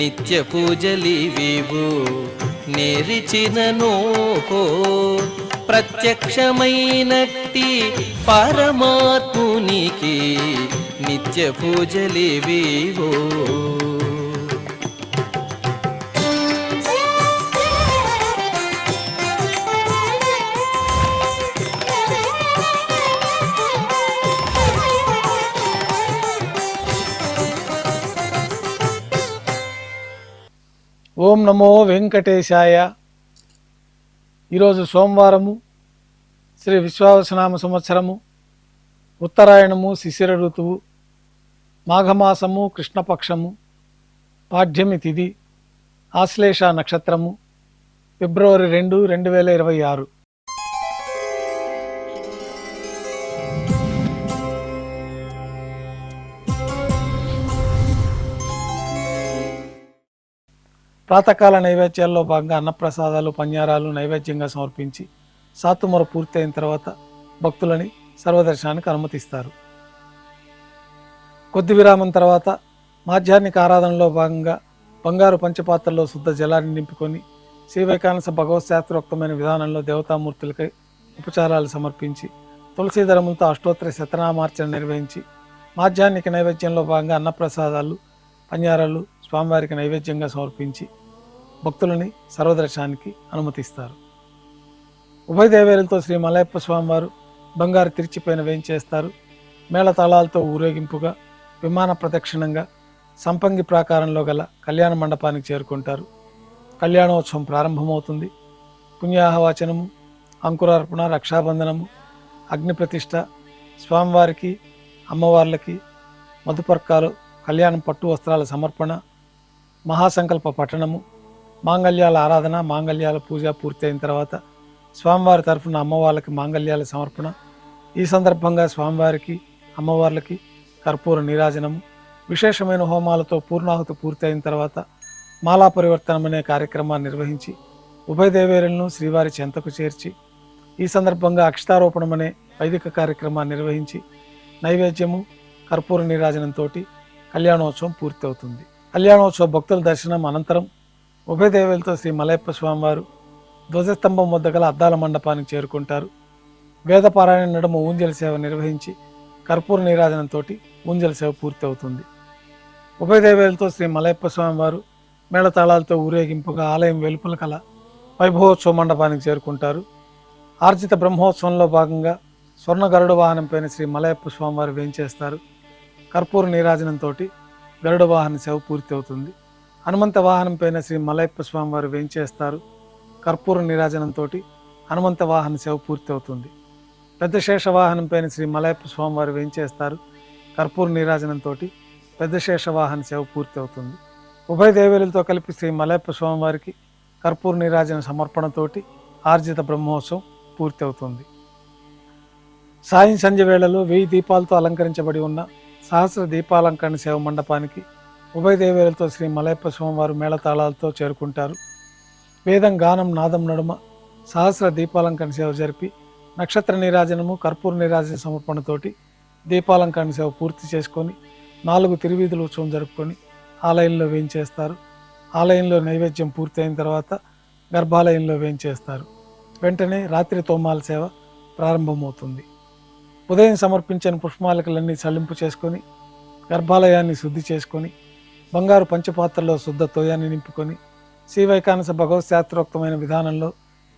నిత్య పూజలివివు నేరిచినను ప్రత్యక్షమైనట్టి పరమాత్మునికి నిత్య పూజలివివో. ఓం నమో వెంకటేశాయ. ఈరోజు సోమవారము, శ్రీ విశ్వావసనామ సంవత్సరము, ఉత్తరాయణము, శిశిర ఋతువు, మాఘమాసము, కృష్ణపక్షము, పాడ్యమి తిథి, ఆశ్లేష నక్షత్రము, ఫిబ్రవరి 2, 2026. ప్రాతకాల నైవేద్యాల్లో భాగంగా అన్నప్రసాదాలు, పన్యారాలు నైవేద్యంగా సమర్పించి సాతుమర పూర్తయిన తర్వాత భక్తులని సర్వదర్శనానికి అనుమతిస్తారు. కొద్ది విరామం తర్వాత మాధ్యాహ్నిక ఆరాధనలో భాగంగా బంగారు పంచపాత్రలో శుద్ధ జలాన్ని నింపుకొని శ్రీవైకానస భగవత్శాస్త్రోక్తమైన విధానంలో దేవతామూర్తులకై ఉపచారాలు సమర్పించి తులసీదళములతో అష్టోత్తర శతనామార్చన నిర్వహించి మాధ్యాహ్నిక నైవేద్యంలో భాగంగా అన్నప్రసాదాలు, పన్యారాలు స్వామివారికి నైవేద్యంగా సమర్పించి భక్తులని సర్వదర్శనానికి అనుమతిస్తారు. ఉభయ దేవేరులతో శ్రీ మలయప్ప స్వామివారు బంగారు తిరిచిపైన వేయించేస్తారు. మేళతాళాలతో ఊరేగింపుగా విమాన ప్రదక్షిణంగా సంపంగి ప్రాకారంలో గల కళ్యాణ మండపానికి చేరుకుంటారు. కళ్యాణోత్సవం ప్రారంభమవుతుంది. పుణ్యాహవాచనము, అంకురార్పణ, రక్షాబంధనము, అగ్నిప్రతిష్ఠ, స్వామివారికి అమ్మవార్లకి మధుపర్కాలు, కళ్యాణం పట్టు వస్త్రాల సమర్పణ, మహాసంకల్ప పఠనము, మాంగళ్యాల ఆరాధన, మాంగళ్యాల పూజ పూర్తయిన తర్వాత స్వామివారి తరఫున అమ్మవార్లకి మాంగళ్యాల సమర్పణ. ఈ సందర్భంగా స్వామివారికి అమ్మవార్లకి కర్పూర నీరాజనము, విశేషమైన హోమాలతో పూర్ణాహుతి పూర్తయిన తర్వాత మాలా పరివర్తనం అనే కార్యక్రమాన్ని నిర్వహించి ఉభయ దేవేరులను శ్రీవారి చెంతకు చేర్చి ఈ సందర్భంగా అక్షతారోపణం అనే వైదిక కార్యక్రమాన్ని నిర్వహించి నైవేద్యము, కర్పూర నీరాజనంతో కళ్యాణోత్సవం పూర్తి అవుతుంది. కళ్యాణోత్సవ భక్తుల దర్శనం అనంతరం ఉభయ దేవేలతో శ్రీ మలయప్ప స్వామివారు ధ్వజస్తంభం వద్ద గల అద్దాల మండపానికి చేరుకుంటారు. వేదపారాయణ నడుమ ఊంజల సేవ నిర్వహించి కర్పూర నీరాజనంతో ఊంజల సేవ పూర్తి అవుతుంది. ఉభయ దేవేలతో శ్రీ మలయప్ప స్వామివారు మేళతాళాలతో ఊరేగింపుగా ఆలయం వెలుపల కల వైభవోత్సవ మండపానికి చేరుకుంటారు. ఆర్జిత బ్రహ్మోత్సవంలో భాగంగా స్వర్ణ గరుడ వాహనంపైన శ్రీ మలయప్ప స్వామివారు వేంచేస్తారు. కర్పూర నీరాజనంతో గరుడ వాహన సేవ పూర్తి అవుతుంది. హనుమంత వాహనం పైన శ్రీ మలయప్ప స్వామివారు వేంచేస్తారు. కర్పూర నీరాజనంతో హనుమంత వాహన సేవ పూర్తి అవుతుంది. పెద్ద శేష వాహనం పైన శ్రీ మలయప్ప స్వామివారు వేంచేస్తారు. కర్పూర నీరాజనంతో పెద్ద శేష వాహన సేవ పూర్తి అవుతుంది. ఉభయ దేవేలతో కలిపి శ్రీ మలయప్ప స్వామివారికి కర్పూర నీరాజన సమర్పణతోటి ఆర్జిత బ్రహ్మోత్సవం పూర్తి అవుతుంది. సాయం సంధ్య వేళలో 1000 దీపాలతో అలంకరించబడి ఉన్న సహస్ర దీపాలంకరణ సేవ మండపానికి ఉభయ దేవేలతో శ్రీ మలయప్ప స్వామివారు మేళతాళాలతో చేరుకుంటారు. వేదం, గానం, నాదం నడుమ సహస్ర దీపాలంకరణ సేవ జరిపి నక్షత్ర నీరాజనము, కర్పూర నీరాజన సమర్పణతోటి దీపాలంకరణ సేవ పూర్తి చేసుకొని 4 తిరువీధుల ఉత్సవం జరుపుకొని ఆలయంలో వేయించేస్తారు. ఆలయంలో నైవేద్యం పూర్తయిన తర్వాత గర్భాలయంలో వేయించేస్తారు. వెంటనే రాత్రి తోమాల సేవ ప్రారంభమవుతుంది. ఉదయం సమర్పించిన పుష్పమాలికలన్నీ చల్లింపు చేసుకొని గర్భాలయాన్ని శుద్ధి చేసుకొని బంగారు పంచపాత్రలో శుద్ధ తోయాన్ని నింపుకొని శ్రీవైకానస భగవత్శాస్త్రోక్తమైన విధానంలో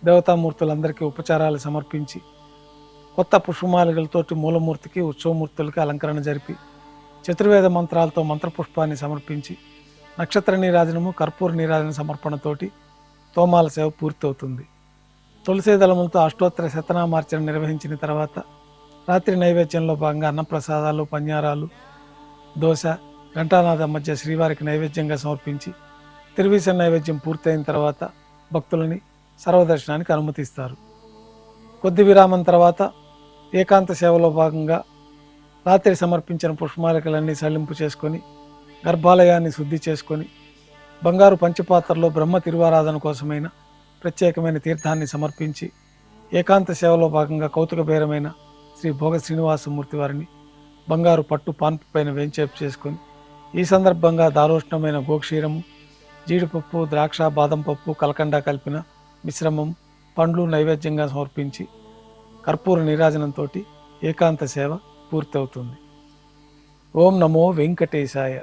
దేవతామూర్తులందరికీ ఉపచారాలు సమర్పించి కొత్త పుష్పమాలికలతోటి మూలమూర్తికి, ఉత్సవమూర్తులకి అలంకరణ జరిపి చతుర్వేద మంత్రాలతో మంత్రపుష్పాన్ని సమర్పించి నక్షత్ర నీరాజనము, కర్పూర నీరాజన సమర్పణతోటి తోమాల సేవ పూర్తి అవుతుంది. తులసీ దళములతో అష్టోత్తర శతనామార్చన నిర్వహించిన తర్వాత రాత్రి నైవేద్యంలో భాగంగా అన్నప్రసాదాలు, పన్యారాలు, దోశ, ఘంటానాథం మధ్య శ్రీవారికి నైవేద్యంగా సమర్పించి తిరువీస నైవేద్యం పూర్తయిన తర్వాత భక్తులని సర్వదర్శనానికి అనుమతిస్తారు. కొద్ది విరామం తర్వాత ఏకాంత సేవలో భాగంగా రాత్రి సమర్పించిన పుష్పమాలికలన్నీ సల్లింపు చేసుకొని గర్భాలయాన్ని శుద్ధి చేసుకొని బంగారు పంచపాత్రలో బ్రహ్మ తిరువారాధన కోసమైన ప్రత్యేకమైన తీర్థాన్ని సమర్పించి ఏకాంత సేవలో భాగంగా కౌతుక బేరమైన శ్రీ భోగ శ్రీనివాసమూర్తి వారిని బంగారు పట్టు పాన్పు పైన వేంచేపు చేసుకొని ఈ సందర్భంగా దారోష్ణమైన గోక్షీరము, జీడిపప్పు, ద్రాక్ష, బాదం పప్పు, కలకండ కలిపిన మిశ్రమం, పండ్లు నైవేద్యంగా సమర్పించి కర్పూర నీరాజనంతో ఏకాంత సేవ పూర్తవుతుంది. ఓం నమో వెంకటేశాయ.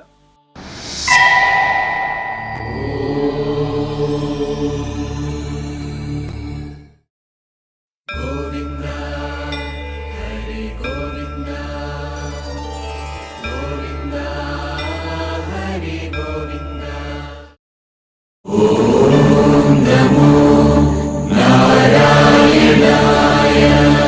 నారాయణాయ